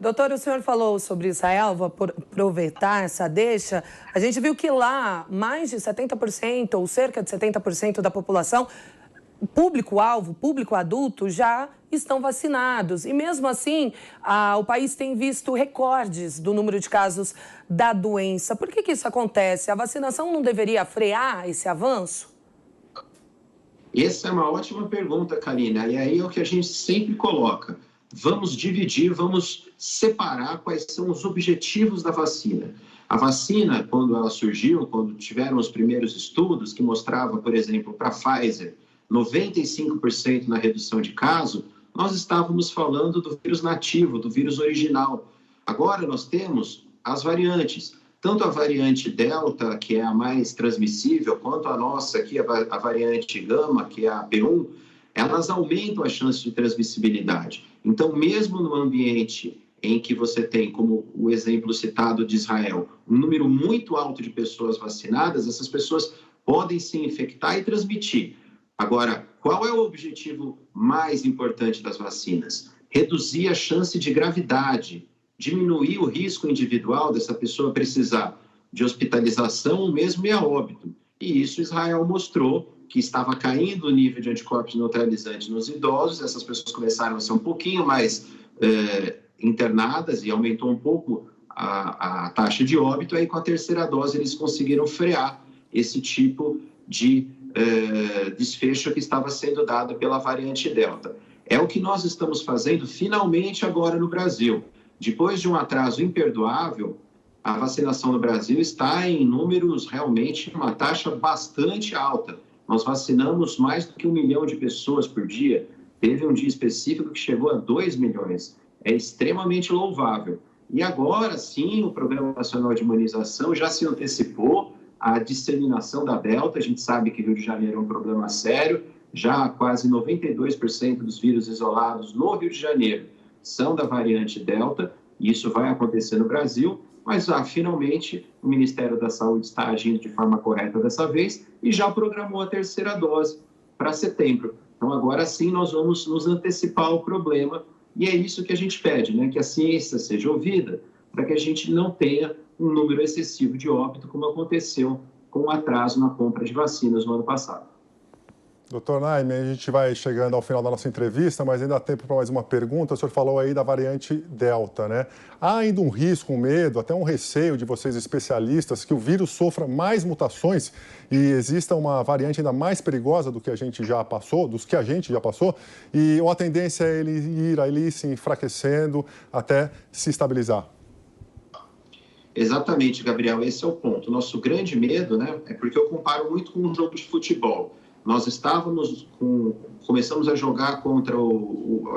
Doutor, o senhor falou sobre Israel, vou aproveitar essa deixa. A gente viu que lá mais de 70% ou cerca de 70% da população, público-alvo, público adulto, já estão vacinados. E mesmo assim, o país tem visto recordes do número de casos da doença. Por que isso acontece? A vacinação não deveria frear esse avanço? Essa é uma ótima pergunta, Karina. E aí é o que a gente sempre coloca. Vamos dividir, vamos separar quais são os objetivos da vacina. A vacina, quando ela surgiu, quando tiveram os primeiros estudos que mostrava, por exemplo, para a Pfizer, 95% na redução de caso, nós estávamos falando do vírus nativo, do vírus original. Agora nós temos as variantes, tanto a variante Delta, que é a mais transmissível, quanto a nossa aqui, a variante Gama, que é a B1, elas aumentam a chance de transmissibilidade. Então, mesmo no ambiente em que você tem, como o exemplo citado de Israel, um número muito alto de pessoas vacinadas, essas pessoas podem se infectar e transmitir. Agora, qual é o objetivo mais importante das vacinas? Reduzir a chance de gravidade, diminuir o risco individual dessa pessoa precisar de hospitalização ou mesmo ir a óbito. E isso Israel mostrou que estava caindo o nível de anticorpos neutralizantes nos idosos, essas pessoas começaram a ser um pouquinho mais internadas e aumentou um pouco a taxa de óbito, aí com a terceira dose eles conseguiram frear esse tipo de desfecho que estava sendo dado pela variante Delta. É o que nós estamos fazendo finalmente agora no Brasil. Depois de um atraso imperdoável, a vacinação no Brasil está em números realmente, uma taxa bastante alta. Nós vacinamos mais do que 1 milhão de pessoas por dia. Teve um dia específico que chegou a 2 milhões. É extremamente louvável. E agora sim, o Programa Nacional de Imunização já se antecipou à disseminação da Delta. A gente sabe que Rio de Janeiro é um problema sério. Já quase 92% dos vírus isolados no Rio de Janeiro são da variante Delta. E isso vai acontecer no Brasil. Mas finalmente o Ministério da Saúde está agindo de forma correta dessa vez e já programou a terceira dose para setembro. Então agora sim nós vamos nos antecipar ao problema e é isso que a gente pede, né? Que a ciência seja ouvida para que a gente não tenha um número excessivo de óbito como aconteceu com o atraso na compra de vacinas no ano passado. Doutor Naime, a gente vai chegando ao final da nossa entrevista, mas ainda há tempo para mais uma pergunta. O senhor falou aí da variante Delta, né? Há ainda um risco, um medo, até um receio de vocês especialistas que o vírus sofra mais mutações e exista uma variante ainda mais perigosa do que a gente já passou, dos que a gente já passou, e a tendência é ele ir ali se enfraquecendo até se estabilizar. Exatamente, Gabriel, esse é o ponto. O nosso grande medo, né, é porque eu comparo muito com um jogo de futebol. Nós começamos a jogar contra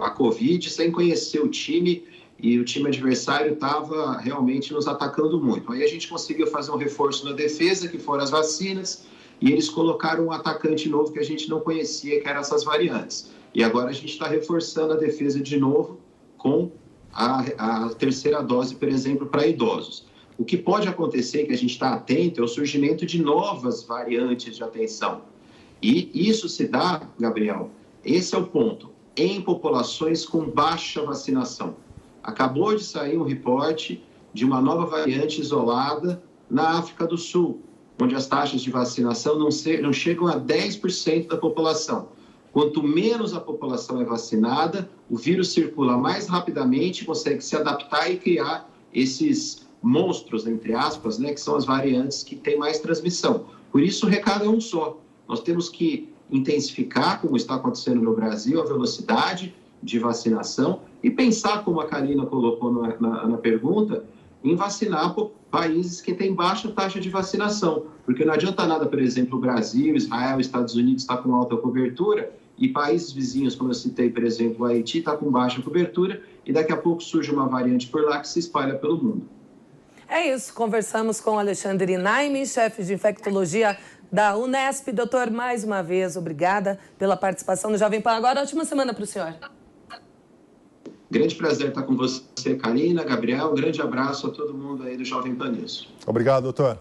a Covid sem conhecer o time e o time adversário estava realmente nos atacando muito. Aí a gente conseguiu fazer um reforço na defesa, que foram as vacinas, e eles colocaram um atacante novo que a gente não conhecia, que eram essas variantes. E agora a gente está reforçando a defesa de novo com a terceira dose, por exemplo, para idosos. O que pode acontecer, que a gente está atento, é o surgimento de novas variantes de atenção. E isso se dá, Gabriel, esse é o ponto, em populações com baixa vacinação. Acabou de sair um reporte de uma nova variante isolada na África do Sul, onde as taxas de vacinação não chegam a 10% da população. Quanto menos a população é vacinada, o vírus circula mais rapidamente, consegue se adaptar e criar esses monstros, entre aspas, né, que são as variantes que têm mais transmissão. Por isso o recado é um só. Nós temos que intensificar, como está acontecendo no Brasil, a velocidade de vacinação e pensar, como a Karina colocou na pergunta, em vacinar países que têm baixa taxa de vacinação. Porque não adianta nada, por exemplo, o Brasil, Israel, Estados Unidos está com alta cobertura e países vizinhos, como eu citei, por exemplo, o Haiti está com baixa cobertura e daqui a pouco surge uma variante por lá que se espalha pelo mundo. É isso, conversamos com Alexandre Naime, chefe de infectologia da Unesp. Doutor, mais uma vez, obrigada pela participação no Jovem Pan. Agora, ótima semana para o senhor. Grande prazer estar com você, Karina, Gabriel. Um grande abraço a todo mundo aí do Jovem Pan News. Obrigado, doutor.